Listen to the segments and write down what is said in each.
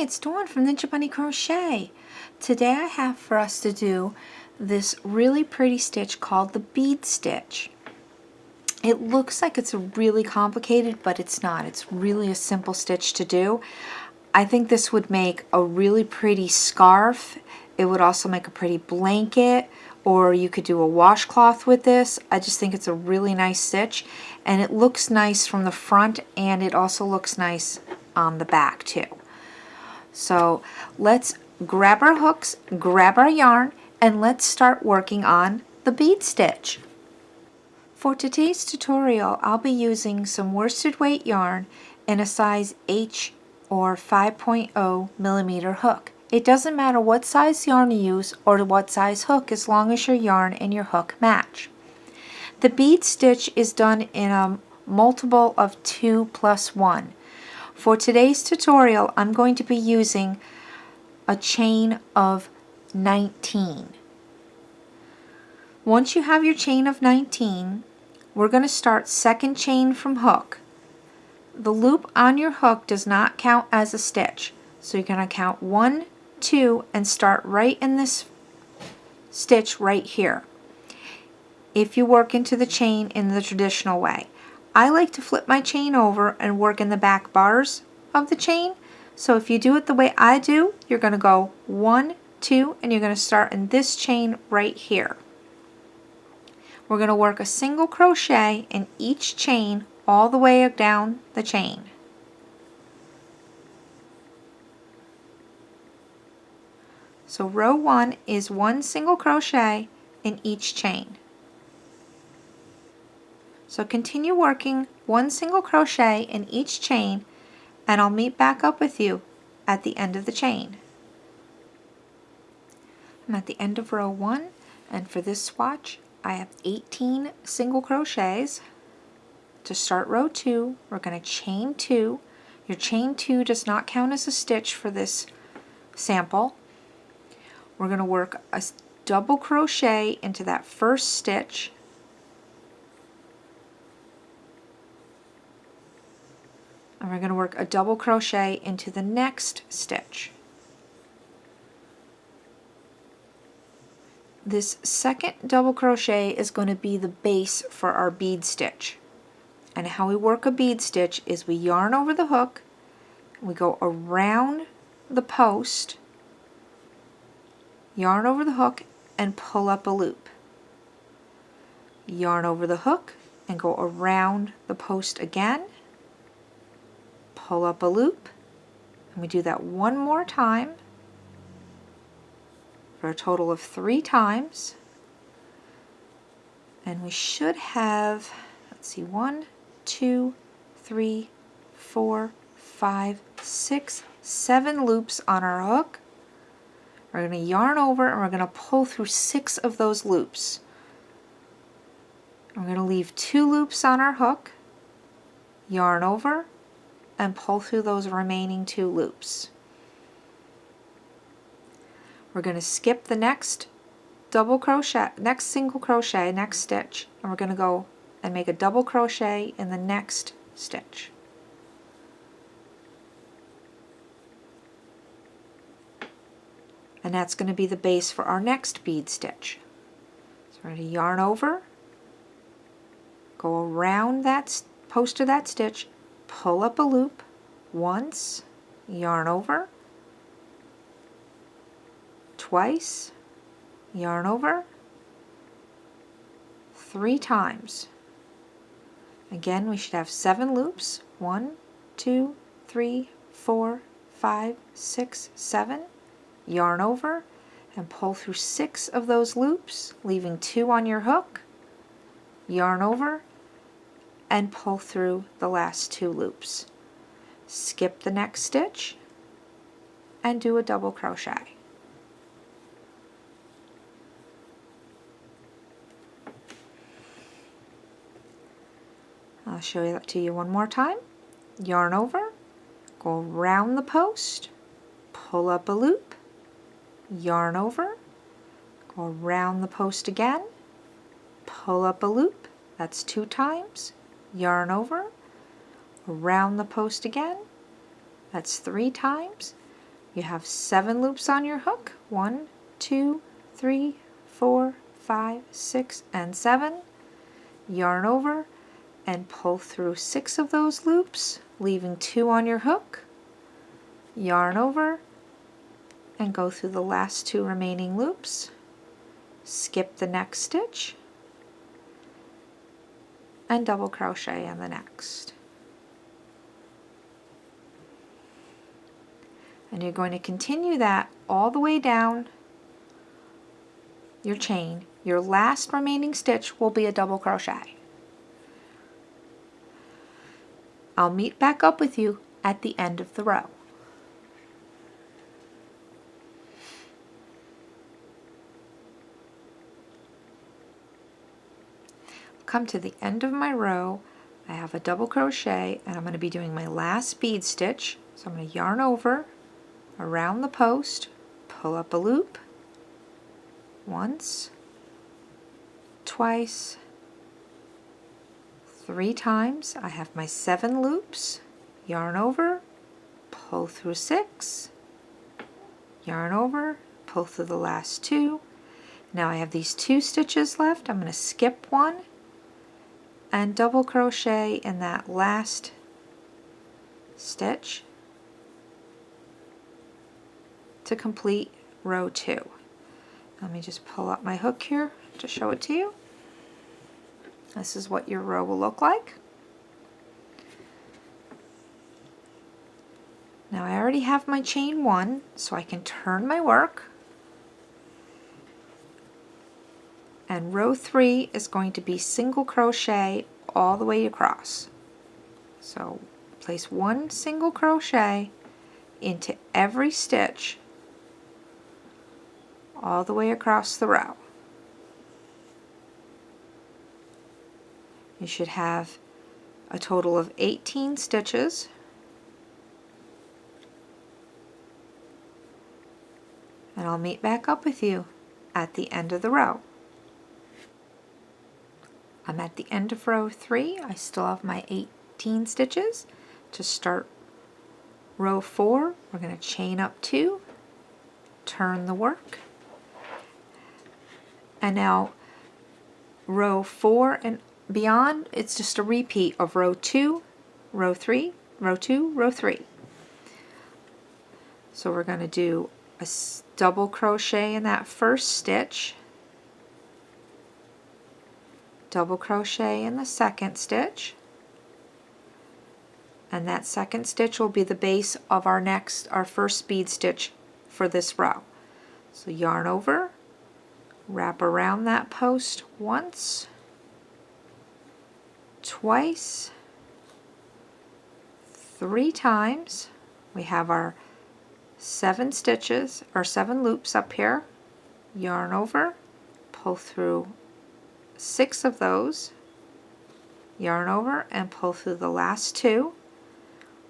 it's Dawn from Ninja Bunny Crochet. Today I have for us to do this really pretty stitch called the bead stitch. It looks like it's really complicated, but it's not. It's really a simple stitch to do. I think this would make a really pretty scarf. It would also make a pretty blanket, or you could do a washcloth with this. I just think it's a really nice stitch, and it looks nice from the front, and it also looks nice on the back too. So let's grab our hooks, grab our yarn, and let's start working on the bead stitch. For today's tutorial, I'll be using some worsted weight yarn in a size H or 5.0 millimeter hook. It doesn't matter what size yarn you use or what size hook, as long as your yarn and your hook match. The bead stitch is done in a multiple of 2 plus 1. For today's tutorial, I'm going to be using a chain of 19. Once you have your chain of 19, we're going to start second chain from hook. The loop on your hook does not count as a stitch, so you're going to count 1, 2, and start right in this stitch right here, if you work into the chain in the traditional way. I like to flip my chain over and work in the back bars of the chain. So if you do it the way I do, you're going to go 1, 2, and you're going to start in this chain right here. We're going to work a single crochet in each chain all the way down the chain. So row 1 is 1 single crochet in each chain. So continue working 1 single crochet in each chain, and I'll meet back up with you at the end of the chain. I'm at the end of row 1, and for this swatch I have 18 single crochets. To start row 2, we're going to chain 2. Your chain 2 does not count as a stitch for this sample. We're going to work a double crochet into that first stitch, and we're going to work a double crochet into the next stitch. This second double crochet is going to be the base for our bead stitch. And how we work a bead stitch is we yarn over the hook, we go around the post, yarn over the hook, and pull up a loop. Yarn over the hook and go around the post again, pull up a loop, and we do that one more time for a total of 3 times. And we should have, let's see, 1, 2, 3, 4, 5, 6, 7 loops on our hook. We're going to yarn over and we're going to pull through 6 of those loops. We're going to leave 2 loops on our hook, yarn over, and pull through those remaining 2 loops. We're going to skip the next double crochet, next single crochet, next stitch, and we're going to go and make a double crochet in the next stitch. And that's going to be the base for our next bead stitch. So we're going to yarn over, go around that post of that stitch, pull up a loop once, yarn over, twice, yarn over, 3 times. Again, we should have 7 loops. 1, 2, 3, 4, 5, 6, 7. Yarn over and pull through 6 of those loops, leaving 2 on your hook. Yarn over and pull through the last 2 loops. Skip the next stitch and do a double crochet. I'll show that to you one more time. Yarn over, go around the post, pull up a loop, yarn over, go around the post again, pull up a loop, that's 2 times, yarn over, around the post again, that's 3 times, You have 7 loops on your hook. 1, 2, 3, 4, 5, 6, and 7. Yarn over and pull through 6 of those loops, leaving 2 on your hook. Yarn over and go through the last 2 remaining loops. Skip the next stitch and double crochet in the next. And you're going to continue that all the way down your chain. Your last remaining stitch will be a double crochet. I'll meet back up with you at the end of the row. Come to the end of my row. I have a double crochet and I'm going to be doing my last bead stitch. So I'm going to yarn over around the post, pull up a loop once, twice, 3 times. I have my 7 loops, yarn over, pull through 6, yarn over, pull through the last 2. Now I have these 2 stitches left. I'm going to skip one and double crochet in that last stitch to complete row 2. Let me just pull up my hook here to show it to you. This is what your row will look like. Now I already have my chain 1, so I can turn my work. And row 3 is going to be single crochet all the way across. So place 1 single crochet into every stitch all the way across the row. You should have a total of 18 stitches. And I'll meet back up with you at the end of the row. I'm at the end of row 3. I still have my 18 stitches. To start row 4, we're going to chain up 2, turn the work, and now row 4 and beyond, it's just a repeat of row 2, row 3, row 2, row 3. So we're going to do a double crochet in that first stitch, double crochet in the second stitch, and that second stitch will be the base of our first bead stitch for this row. So yarn over, wrap around that post once, twice, 3 times. We have our 7 stitches or 7 loops up here. Yarn over, pull through 6 of those, yarn over and pull through the last 2,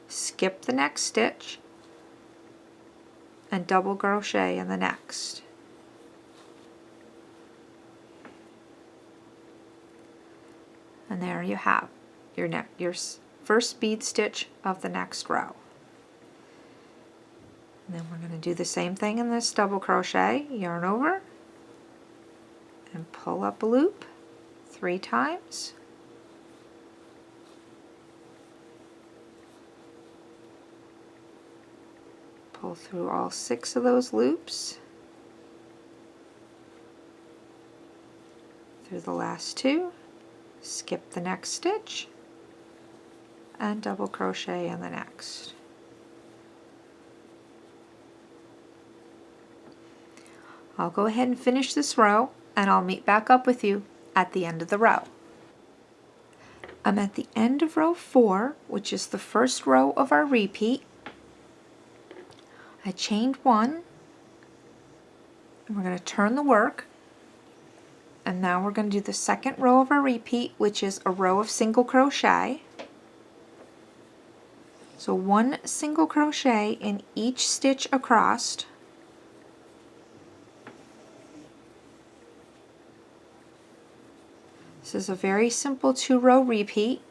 skip the next stitch and double crochet in the next. And there you have your first bead stitch of the next row. And then we're going to do the same thing in this double crochet, yarn over and pull up a loop 3 times. Pull through all 6 of those loops through the last 2, skip the next stitch and double crochet in the next. I'll go ahead and finish this row and I'll meet back up with you at the end of the row. I'm at the end of row 4, which is the first row of our repeat. I chained 1 and we're going to turn the work, and now we're going to do the second row of our repeat, which is a row of single crochet. So 1 single crochet in each stitch across. This is a very simple 2-row repeat.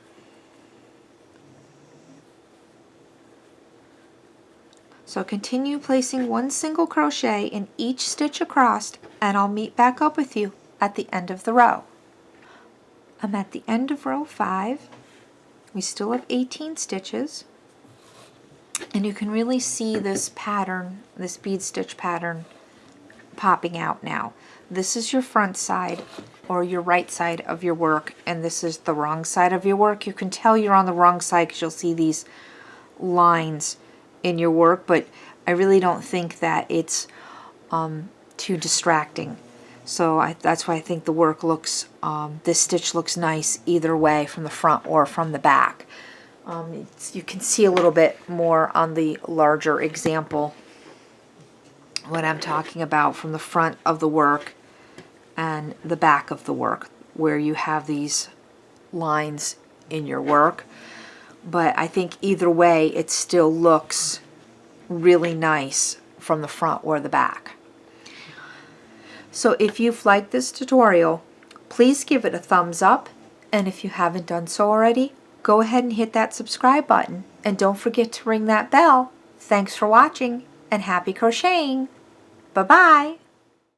So continue placing one single crochet in each stitch across, and I'll meet back up with you at the end of the row. I'm at the end of row 5. We still have 18 stitches, and you can really see this pattern, this bead stitch pattern, popping out now. This is your front side or your right side of your work, and this is the wrong side of your work. You can tell you're on the wrong side because you'll see these lines in your work, but I really don't think that it's too distracting. So that's why I think the work looks, this stitch looks nice either way, from the front or from the back. You can see a little bit more on the larger example what I'm talking about, from the front of the work and the back of the work, where you have these lines in your work. But I think either way it still looks really nice from the front or the back. So if you've liked this tutorial, please give it a thumbs up, and if you haven't done so already, go ahead and hit that subscribe button, and don't forget to ring that bell. Thanks for watching, and happy crocheting! Bye-bye!